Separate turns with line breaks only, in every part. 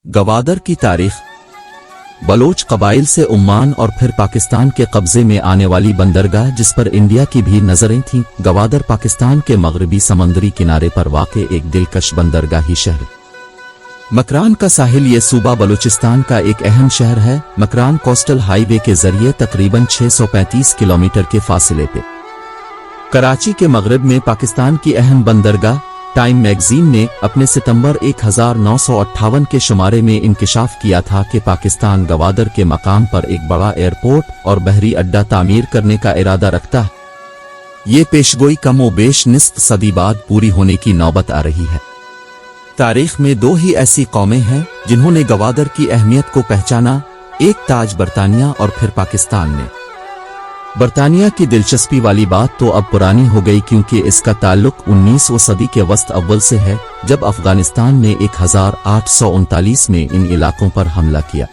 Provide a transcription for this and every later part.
गवादर की तारीख। बलोच कबाइल से उम्मान और फिर पाकिस्तान के कब्जे में आने वाली बंदरगाह जिस पर इंडिया की भी नजरें थीं। गवादर पाकिस्तान के मगरबी समंदरी किनारे पर वाक़े एक दिलकश बंदरगाही शहर। मकरान का साहिल ये सूबा बलूचिस्तान का एक अहम शहर है। मकरान कोस्टल हाईवे के जरिए तकरीबन 635 किलोमीटर के फासले पे कराची के मगरब में पाकिस्तान की अहम बंदरगाह। टाइम मैगजीन ने अपने सितंबर 1958 के शुमारे में इंकिशाफ किया था कि पाकिस्तान गवादर के मकाम पर एक बड़ा एयरपोर्ट और बहरी अड्डा तामीर करने का इरादा रखता है। ये पेशगोई कमोबेश निस्फ सदी बाद पूरी होने की नौबत आ रही है। तारीख में दो ही ऐसी कौमें हैं जिन्होंने गवादर की अहमियत को पहचाना, एक ताज बरतानिया और फिर पाकिस्तान ने। बरतानिया की दिलचस्पी वाली बात तो अब पुरानी हो गई क्योंकि इसका ताल्लुक 19वीं सदी के वस्त अव्वल से है, जब अफगानिस्तान ने 1839 में इन इलाकों पर हमला किया।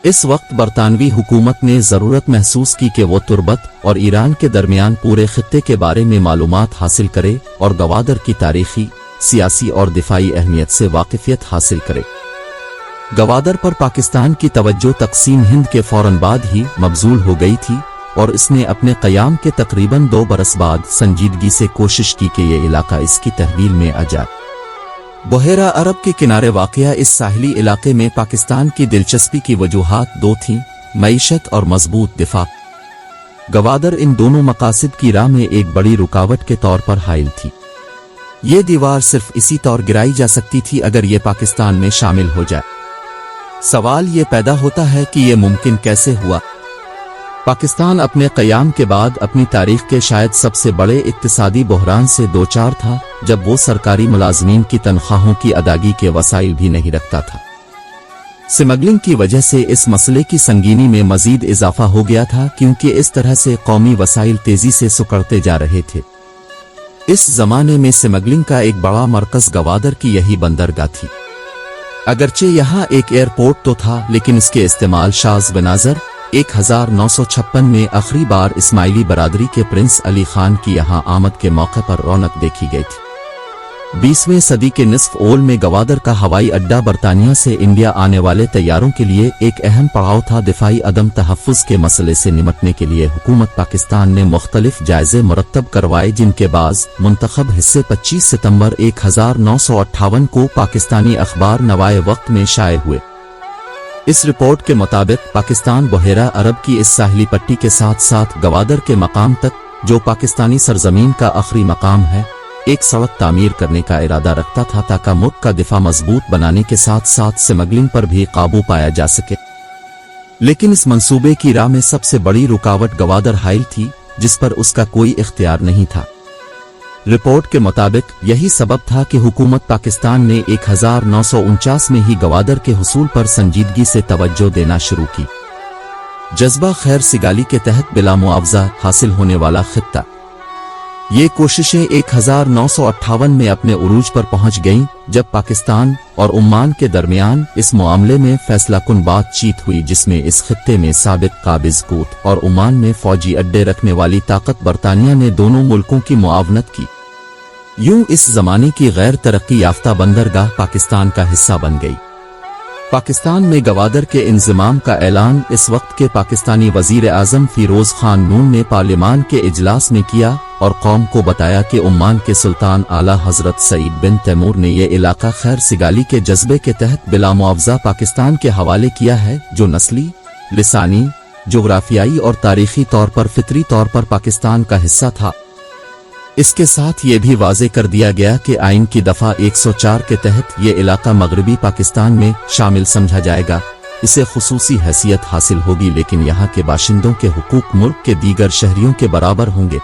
इस वक्त बरतानवी हुकूमत ने ज़रूरत महसूस की कि वो तुर्बत और ईरान के दरमियान पूरे खित्ते के बारे में मालूमात हासिल करे और गवादर की तारीखी, सियासी और दिफाई अहमियत से वाकिफियत हासिल करे। गवादर पर पाकिस्तान की तवज्जो तक़सीम हिंद के फौरन बाद ही मबजूल हो गई थी और इसने अपने क़याम के तकरीबन 2 बरस बाद संजीदगी से कोशिश की कि ये इलाका इसकी तहवील में आ जाए। बहेरा अरब के किनारे वाक़या इस साहिली इलाके में पाकिस्तान की दिलचस्पी की वजूहात दो थीं, मईशत और मजबूत दिफा। गवादर इन दोनों मकासद की राह में एक बड़ी रुकावट के तौर पर हाइल थी। ये दीवार सिर्फ इसी तौर गिराई जा सकती थी अगर ये पाकिस्तान में शामिल हो जाए। सवाल ये पैदा होता है कि ये मुमकिन कैसे हुआ। पाकिस्तान अपने क़याम के बाद अपनी तारीख के शायद सबसे बड़े इक्तिसादी बहरान से दो चार था, जब वो सरकारी मुलाजमीन की तनख्वाहों की अदायगी के वसाइल भी नहीं रखता था। स्मगलिंग की वजह से इस मसले की संगीनी में मजीद इजाफा हो गया था क्योंकि इस तरह से कौमी वसाइल तेजी से सुकड़ते जा रहे थे। इस जमाने में स्मगलिंग का एक बड़ा मरकज गवादर की यही बंदरगाह थी। अगरचे यहाँ एक एयरपोर्ट तो था, लेकिन इसके इस्तेमाल शाज बनाजर 1956 में आखिरी बार इस्माइली बरादरी के प्रिंस अली खान की यहाँ आमद के मौके पर रौनक देखी गई थी। 20वीं सदी के निस्फ ओल में गवादर का हवाई अड्डा बरतानिया से इंडिया आने वाले तैयारों के लिए एक अहम पड़ाव था। दिफाई अदम तहफ़्फ़ुज़ के मसले से निमटने के लिए हुकूमत पाकिस्तान ने मुख्तलिफ जायजे मुरत्तब करवाए, जिनके बाज़ मुंतखब हिस्से 25 सितंबर 1958 को पाकिस्तानी अखबार नवाए वक्त में शाये हुए। इस रिपोर्ट के मुताबिक पाकिस्तान बहेरा अरब की इस साहिली पट्टी के साथ साथ गवादर के मकाम तक, जो पाकिस्तानी सरजमीन का आखिरी मकाम है, एक सड़क तामीर करने का इरादा रखता था ताकि मुल्क का दिफा मजबूत बनाने के साथ साथ स्मगलिंग पर भी काबू पाया जा सके। लेकिन इस मंसूबे की राह में सबसे बड़ी रुकावट गवादर हाइल थी, जिस पर उसका कोई इख्तियार नहीं था। रिपोर्ट के मुताबिक यही सबब था कि हुकूमत पाकिस्तान ने 1949 में ही गवादर के हुसूल पर संजीदगी से तवज्जो देना शुरू की। जज्बा खैर सिगाली के तहत बिला मुआवजा हासिल होने वाला खित्ता। ये कोशिशें 1958 में अपने उरूज पर पहुंच गईं, जब पाकिस्तान और उम्मान के दरमियान इस मामले में फैसलाकुन बातचीत हुई, जिसमें इस खित्ते में साबित काबिज कूत और उम्मान में फौजी अड्डे रखने वाली ताकत बरतानिया ने दोनों मुल्कों की मुआवनत की। यूं इस जमाने की गैर तरक्की याफ्ता बंदरगाह पाकिस्तान का हिस्सा बन गई। पाकिस्तान में गवादर के इंज़माम का ऐलान इस वक्त के पाकिस्तानी वजीर आज़म फिरोज खान नून ने पार्लियामान के इजलास में किया और कौम को बताया कि उम्मान के सुल्तान आला हजरत सईद बिन तैमूर ने यह इलाका खैर सिगाली के जज्बे के तहत बिला मुआवजा पाकिस्तान के हवाले किया है, जो नस्ली, लिसानी, जोग्राफियाई और तारीखी तौर पर फितरी तौर पर पाकिस्तान का हिस्सा था। इसके साथ ये भी वाज़े कर दिया गया कि आइन की दफ़ा 104 के तहत ये इलाका मगरबी पाकिस्तान में शामिल समझा जाएगा। इसे खुसूसी हैसियत हासिल होगी, लेकिन यहाँ के बाशिंदों के हुकूक मुल्क के दीगर शहरियों के बराबर होंगे।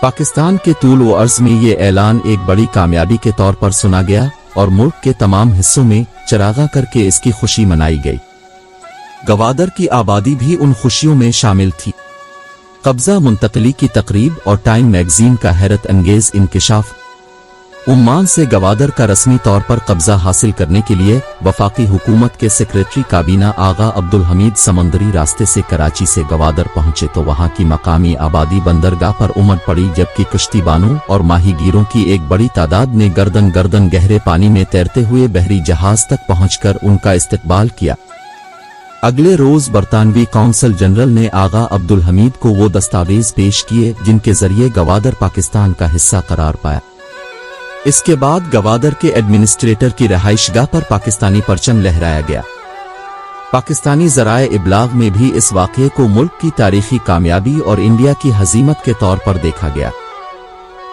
पाकिस्तान के तूल व अर्ज में ये ऐलान एक बड़ी कामयाबी के तौर पर सुना गया और मुल्क के तमाम हिस्सों में चरागा करके इसकी खुशी मनाई गई। गवादर की आबादी भी उन खुशियों में शामिल थी। कब्जा मुंतकली की तकरीब और टाइम मैगजीन का हैरत अंगेज इंकिशाफ। उम्मान से गवादर का रस्मी तौर पर कब्जा हासिल करने के लिए वफाकी हुकूमत के सेक्रेटरी काबीना आगा अब्दुल हमीद समंदरी रास्ते से कराची से गवादर पहुंचे तो वहां की मकामी आबादी बंदरगाह पर उमड़ पड़ी, जबकि कश्तीबानों और माहीगीरों की एक बड़ी तादाद ने गर्दन गर्दन गहरे पानी में तैरते हुए बहरी जहाज तक पहुंचकर उनका इस्तकबाल किया। अगले रोज बरतानवी कौंसल जनरल ने आगा अब्दुल हमीद को वो दस्तावेज पेश किए जिनके जरिए गवादर पाकिस्तान का हिस्सा करार पाया। इसके बाद गवादर के एडमिनिस्ट्रेटर की रहाइशगाह पर पाकिस्तानी परचम लहराया गया। पाकिस्तानी ज़राए इब्लाग में भी इस वाक़ये को मुल्क की तारीखी कामयाबी और इंडिया की हज़ीमत के तौर पर देखा गया।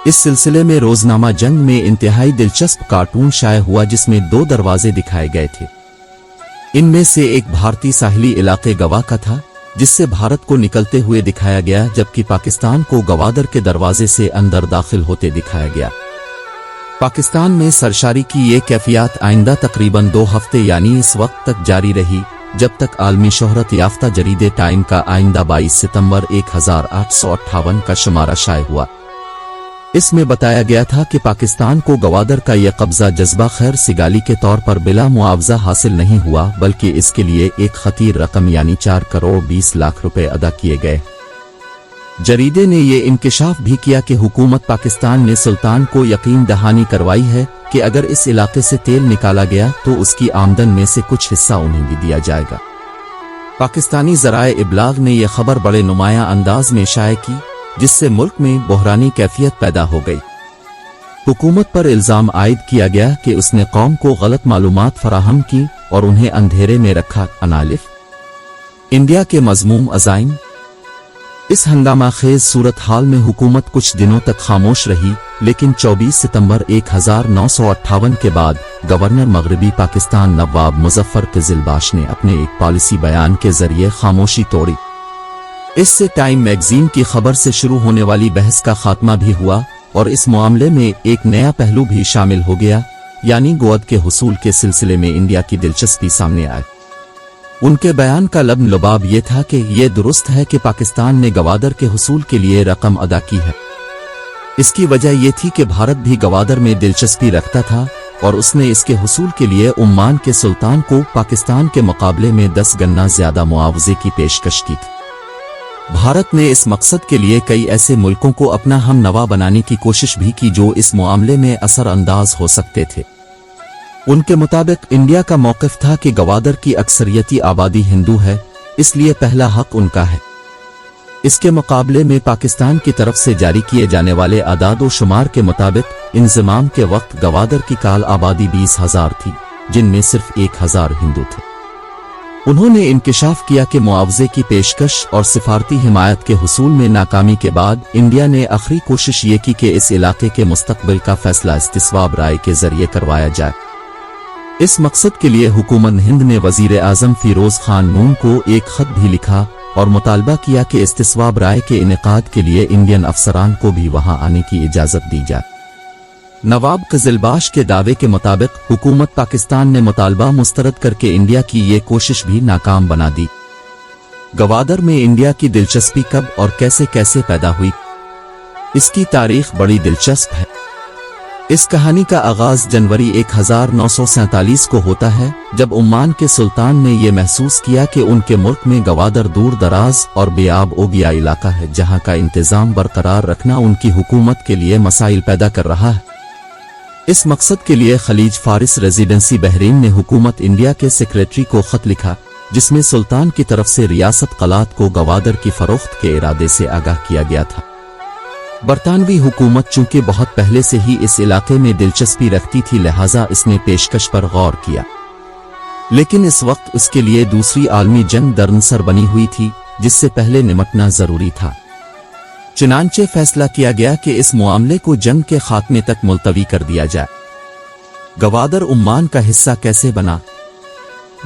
इस सिलसिले में रोजनामा जंग में इंतहाई दिलचस्प कार्टून शाये हुआ जिसमें 2 दरवाजे दिखाए गए थे। इनमें से एक भारतीय साहिली इलाके गवा का था, जिससे भारत को निकलते हुए दिखाया गया, जबकि पाकिस्तान को गवादर के दरवाजे से अंदर दाखिल होते दिखाया गया। पाकिस्तान में सरशारी की ये कैफियत आइंदा तकरीबन 2 हफ्ते यानी इस वक्त तक जारी रही, जब तक आलमी शोहरत याफ्ता जरीदे टाइम का आइंदा 22 सितंबर 1858 का शुमारा शाये हुआ। इसमें बताया गया था कि पाकिस्तान को गवादर का यह कब्जा जज्बा खैर सिगाली के तौर पर बिला मुआवजा हासिल नहीं हुआ, बल्कि इसके लिए एक खतीर रकम यानी 4 करोड़ 20 लाख रुपए अदा किए गए। जरीदे ने ये इंकशाफ भी किया कि हुकूमत पाकिस्तान ने सुल्तान को यकीन दहानी करवाई है कि अगर इस इलाके से तेल निकाला गया तो उसकी आमदन में से कुछ हिस्सा उन्हें भी दिया जाएगा। पाकिस्तानी ज़राए इब्लाग ने यह खबर बड़े नुमायां अंदाज में शाये की, जिससे मुल्क में बहरानी कैफियत पैदा हो गई। हुकूमत पर इल्जाम आयद किया गया कि उसने कौम को गलत मालूमात फराहम की और उन्हें अंधेरे में रखा। अनालिफ इंडिया के मज़मूम अज़ाइम। इस हंगामा खेज सूरत हाल में हुकूमत कुछ दिनों तक खामोश रही, लेकिन 24 सितंबर 1958 के बाद गवर्नर मगरबी पाकिस्तान नवाब मुजफ्फर क़िज़िलबाश ने अपने एक पॉलिसी बयान के जरिए खामोशी तोड़ी। इससे टाइम मैगजीन की खबर से शुरू होने वाली बहस का खात्मा भी हुआ और इस मामले में एक नया पहलू भी शामिल हो गया, यानी गोद के हुसूल के सिलसिले में इंडिया की दिलचस्पी सामने आई। उनके बयान का लब लबाब ये था कि ये दुरुस्त है कि पाकिस्तान ने गवादर के हुसूल के लिए रकम अदा की है। इसकी वजह ये थी कि भारत भी गवादर में दिलचस्पी रखता था और उसने इसके हुसूल के लिए उम्मान के सुल्तान को पाकिस्तान के मुकाबले में 10 गुना ज्यादा मुआवजे की पेशकश की थी। भारत ने इस मकसद के लिए कई ऐसे मुल्कों को अपना हम नवा बनाने की कोशिश भी की जो इस मामले में असर अंदाज हो सकते थे। उनके मुताबिक इंडिया का मौक़िफ़ था कि गवादर की अक्सरियती आबादी हिंदू है, इसलिए पहला हक उनका है। इसके मुकाबले में पाकिस्तान की तरफ से जारी किए जाने वाले आदाद व शुमार के मुताबिक इंज़माम के वक्त गवादर की काल आबादी 20,000 थी, जिनमें सिर्फ 1,000 हिंदू थे। उन्होंने इंकशाफ किया कि मुआवजे की पेशकश और सिफारती हिमायत के हुसूल में नाकामी के बाद इंडिया ने आखिरी कोशिश ये की कि इस इलाके के मुस्तकबिल का फैसला इस्तिस्वाब राय के जरिए करवाया जाए। इस मकसद के लिए हुकूमत हिंद ने वजीर आजम फिरोज खान नून को एक खत भी लिखा और मुतालबा किया कि इस्तिस्वाब राय के इनेकाद के लिए इंडियन अफसरान को भी वहां आने की इजाजत दी जाए। नवाब क़िज़िलबाश के दावे के मुताबिक हुकूमत पाकिस्तान ने मुतालबा मुस्तरद करके इंडिया की ये कोशिश भी नाकाम बना दी। गवादर में इंडिया की दिलचस्पी कब और कैसे कैसे पैदा हुई, इसकी तारीख बड़ी दिलचस्प है। इस कहानी का आगाज जनवरी 1947 को होता है, जब उम्मान के सुल्तान ने यह महसूस किया कि उनके मुल्क में गवादर दूर दराज और बेआब ओ गया इलाका है, जहां का इंतजाम बरकरार रखना उनकी हुकूमत के लिए मसाइल पैदा कर रहा है। इस मकसद के लिए खलीज फारिस रेजिडेंसी बहरीन ने हुकूमत इंडिया के सेक्रेटरी को खत लिखा, जिसमें सुल्तान की तरफ से रियासत क़लात को गवादर की फरोख्त के इरादे से आगाह किया गया था। बरतानवी हुकूमत चूंकि बहुत पहले से ही इस इलाके में दिलचस्पी रखती थी, लिहाजा इसने पेशकश पर गौर किया, लेकिन इस वक्त उसके लिए दूसरी आलमी जंग दरअसर बनी हुई थी, जिससे पहले निपटना जरूरी था। चुनांचे फैसला किया गया कि इस मामले को जंग के खात्मे तक मुलतवी कर दिया जाए। गवादर उम्मान का हिस्सा कैसे बना?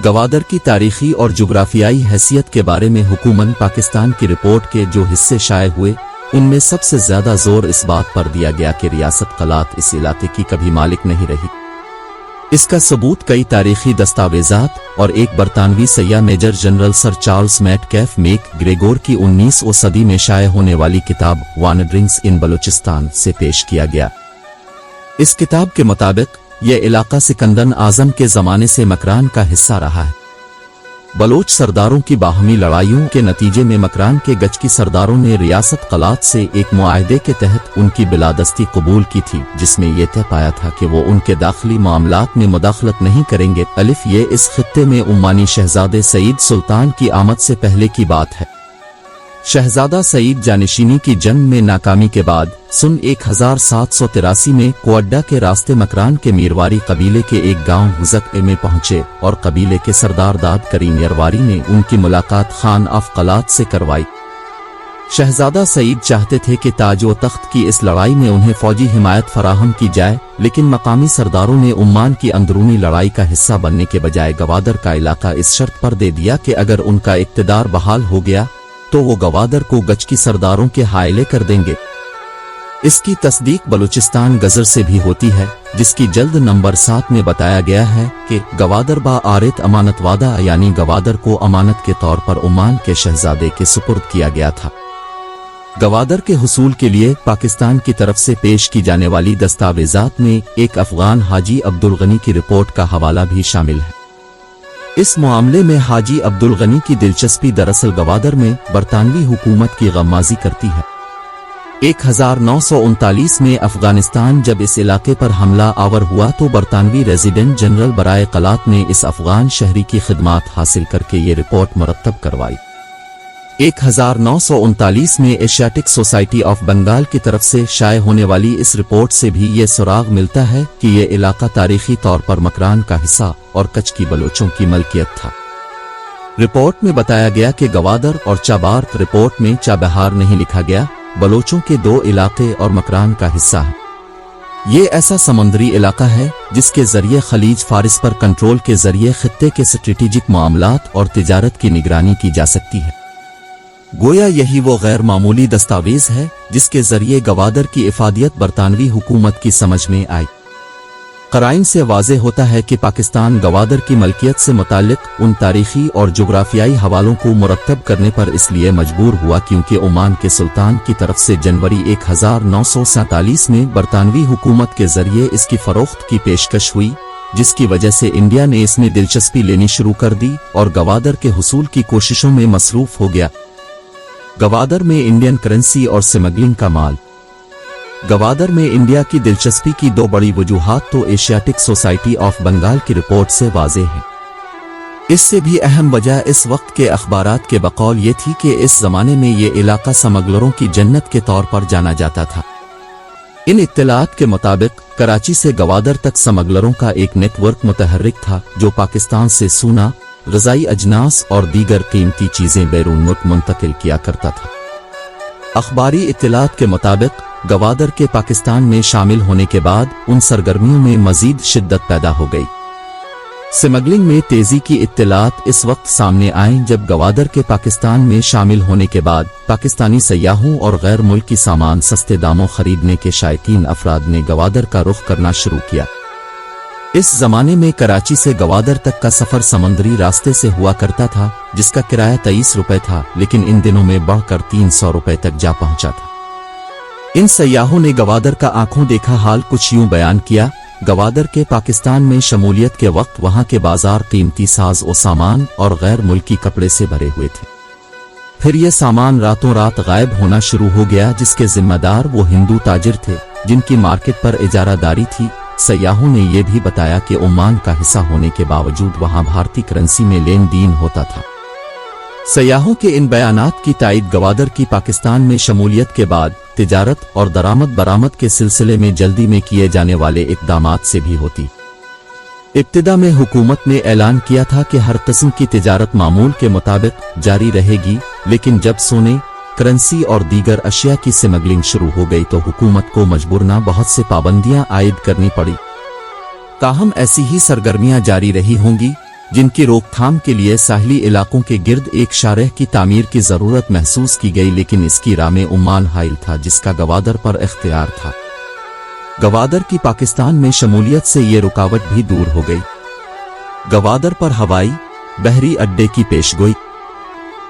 गवादर की तारीखी और जुग्राफियाई हैसियत के बारे में हुकूमत पाकिस्तान की रिपोर्ट के जो हिस्से शाये हुए, उनमें सबसे ज्यादा जोर इस बात पर दिया गया कि रियासत क़लात इस इलाके की कभी मालिक नहीं रही। इसका सबूत कई तारीखी दस्तावेजात और एक बरतानवी सैया major general sir Charles Metcalfe MacGregor की 19वीं सदी में शाये होने वाली किताब वांडरिंग्स इन बलूचिस्तान से पेश किया गया। इस किताब के मुताबिक यह इलाका सिकंदर आजम के ज़माने से मकरान का हिस्सा रहा है। बलोच सरदारों की बाहमी लड़ाइयों के नतीजे में मकरान के गचकी सरदारों ने रियासत कलात से एक मुआहदे के तहत उनकी बिलादस्ती कबूल की थी, जिसमें यह तय पाया था कि वो उनके दाखिली मामलात में मुदाखलत नहीं करेंगे। अलिफ ये इस खित्ते में उम्मानी शहजादे सईद सुल्तान की आमद से पहले की बात है। शहजादा सईद जानशीनी की जंग में नाकामी के बाद सन 1783 में कोअड्डा के रास्ते मकरान के मीरवारी कबीले के एक गांव हुज़क में पहुंचे और कबीले के सरदार दाद करीम यरवारी ने उनकी मुलाकात खान ऑफ कलात से करवाई। शहजादा सईद चाहते थे कि ताज व तख्त की इस लड़ाई में उन्हें फौजी हिमायत फराहम की जाए, लेकिन मकामी सरदारों ने उम्मान की अंदरूनी लड़ाई का हिस्सा बनने के बजाय गवादर का इलाका इस शर्त पर दे दिया कि अगर उनका इक़्तिदार बहाल हो गया तो वो गवादर को गचकी सरदारों के हायले कर देंगे। इसकी तस्दीक बलूचिस्तान गजर से भी होती है, जिसकी जल्द नंबर 7 में बताया गया है कि गवादर बा आरित अमानत वादा, यानी गवादर को अमानत के तौर पर ओमान के शहजादे के सुपुर्द किया गया था। गवादर के हुसूल के लिए पाकिस्तान की तरफ से पेश की जाने वाली दस्तावेजात में एक अफगान हाजी अब्दुल गनी की रिपोर्ट का हवाला भी शामिल है। इस मामले में हाजी अब्दुल गनी की दिलचस्पी दरअसल गवादर में बरतानवी हुकूमत की गम्माजी करती है। 1939 में अफगानिस्तान जब इस इलाके पर हमला आवर हुआ तो बरतानवी रेजिडेंट जनरल बराए कलात ने इस अफगान शहरी की खिदमात हासिल करके ये रिपोर्ट मुरत्तब करवाई। 1939 में एशियाटिक सोसाइटी ऑफ बंगाल की तरफ से शाये होने वाली इस रिपोर्ट से भी ये सुराग मिलता है कि ये इलाका तारीखी तौर पर मकरान का हिस्सा और कचकी बलोचों की मलकियत था। रिपोर्ट में बताया गया कि गवादर और चाबार्क, रिपोर्ट में चाबहार नहीं लिखा गया, बलोचों के 2 इलाके और मकरान का हिस्सा है। ये ऐसा समुद्री इलाका है जिसके जरिए खलीज फारिस पर कंट्रोल के जरिए खित्ते के स्ट्रेटेजिक मामलात और तिजारत की निगरानी की जा सकती है। गोया यही वो गैर मामूली दस्तावेज है जिसके जरिए गवादर की इफादियत बरतानवी हुकूमत की समझ में आई। क़राइन से वाज़ेह होता है कि पाकिस्तान गवादर की मलकियत से मुताल्लिक उन तारीखी और जोग्राफियाई हवालों को मुरत्तब करने पर इसलिए मजबूर हुआ क्योंकि ओमान के सुल्तान की तरफ से जनवरी 1947 में बरतानवी हुकूमत के जरिए इसकी फरोख्त की पेशकश हुई, जिसकी वजह से इंडिया ने इसमें दिलचस्पी लेनी शुरू कर दी और गवादर के हुसूल की कोशिशों में मसरूफ हो गया। गवादर में इंडियन करेंसी और स्मगलिंग का माल। गवादर में इंडिया की दिलचस्पी की 2 बड़ी वजूहात तो एशियाटिक सोसाइटी ऑफ बंगाल की रिपोर्ट से वाज़ेह है। इससे भी अहम वजह इस वक्त के अखबारात के बकौल ये थी कि इस जमाने में ये इलाका स्मगलरों की जन्नत के तौर पर जाना जाता था। इन इत्तलात के मुताबिक कराची से गवादर तक स्मगलरों का एक नेटवर्क मुतहर्रिक था जो पाकिस्तान से सोना, ग़िज़ाई अजनास और दीगर कीमती चीजें बैरून मुल्क मुंतकिल किया करता था। अखबारी इत्तलात के मुताबिक गवादर के पाकिस्तान में शामिल होने के बाद उन सरगर्मियों में मजीद शिद्दत पैदा हो गई। स्मगलिंग में तेजी की इत्तलात इस वक्त सामने आए जब गवादर के पाकिस्तान में शामिल होने के बाद पाकिस्तानी सयाहों और गैर मुल्की सामान सस्ते दामों खरीदने के शायकीन अफराद ने गवादर का रुख करना शुरू किया। इस जमाने में कराची से गवादर तक का सफर समुद्री रास्ते से हुआ करता था, जिसका किराया 23 रुपए था, लेकिन इन दिनों में बढ़कर 300 रुपए तक जा पहुंचा था। इन सयाहों ने गवादर का आंखों देखा हाल कुछ यूं बयान किया। गवादर के पाकिस्तान में शमूलियत के वक्त वहां के बाजार कीमती साज और सामान और गैर मुल्की कपड़े से भरे हुए थे। फिर ये सामान रातों रात गायब होना शुरू हो गया, जिसके जिम्मेदार वो हिंदू ताजिर थे जिनकी मार्केट पर इजारादारी थी। सयाहों ने यह भी बताया कि ओमान का हिस्सा होने के बावजूद वहां भारतीय करेंसी में लेन देन होता था। सयाहों के इन बयानात की तायद गवादर की पाकिस्तान में शमूलियत के बाद तिजारत और दरामद बरामद के सिलसिले में जल्दी में किए जाने वाले इक़दामात से भी होती। इब्तिदा में हुकूमत ने ऐलान किया था कि हर किस्म की तिजारत मामूल के मुताबिक जारी रहेगी, लेकिन जब सोने, करेंसी और दीगर अशिया की स्मगलिंग शुरू हो गई तो हुकूमत को मजबूरना बहुत से पाबंदियां आयद करनी पड़ी। ताहम ऐसी ही सरगर्मियां जारी रही होंगी जिनकी रोकथाम के लिए साहिली इलाकों के गिर्द एक शारह की तामीर की जरूरत महसूस की गई, लेकिन इसकी राह में ओमान हाइल था जिसका गवादर पर इख्तियार था। गवादर की पाकिस्तान में शमूलियत से ये रुकावट भी दूर हो गई। गवादर पर हवाई बहरी अड्डे की पेशगोई।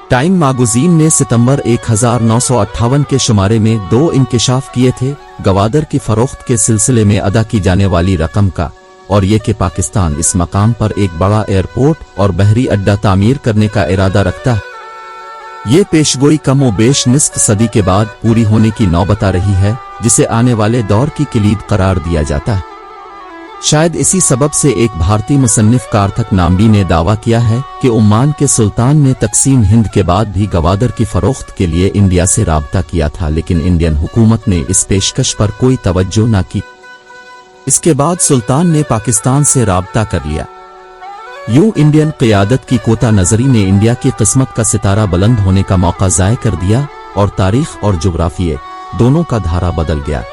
टाइम मैगजीन ने सितंबर 1958 के शुमारे में 2 इंकशाफ किए थे गवादर की फरोख्त के सिलसिले में अदा की जाने वाली रकम का, और ये कि पाकिस्तान इस मकाम पर एक बड़ा एयरपोर्ट और बहरी अड्डा तामीर करने का इरादा रखता है। ये पेशगोई कम व बेश निस्फ सदी के बाद पूरी होने की नौबत आ रही है, जिसे आने वाले दौर की किलीद करार दिया जाता है। शायद इसी सबब से एक भारतीय मुसन्निफ कारथक नाम्बी ने दावा किया है कि ओमान के सुल्तान ने तकसीम हिंद के बाद भी गवादर की फरोख्त के लिए इंडिया से राब्ता किया था, लेकिन इंडियन हुकूमत ने इस पेशकश पर कोई तवज्जो न की। इसके बाद सुल्तान ने पाकिस्तान से राब्ता कर लिया। यूं इंडियन क़ियादत की कोता नजरी ने इंडिया की किस्मत का सितारा बुलंद होने का मौका ज़ाय कर दिया और तारीख और जुग्राफिये दोनों का धारा बदल गया।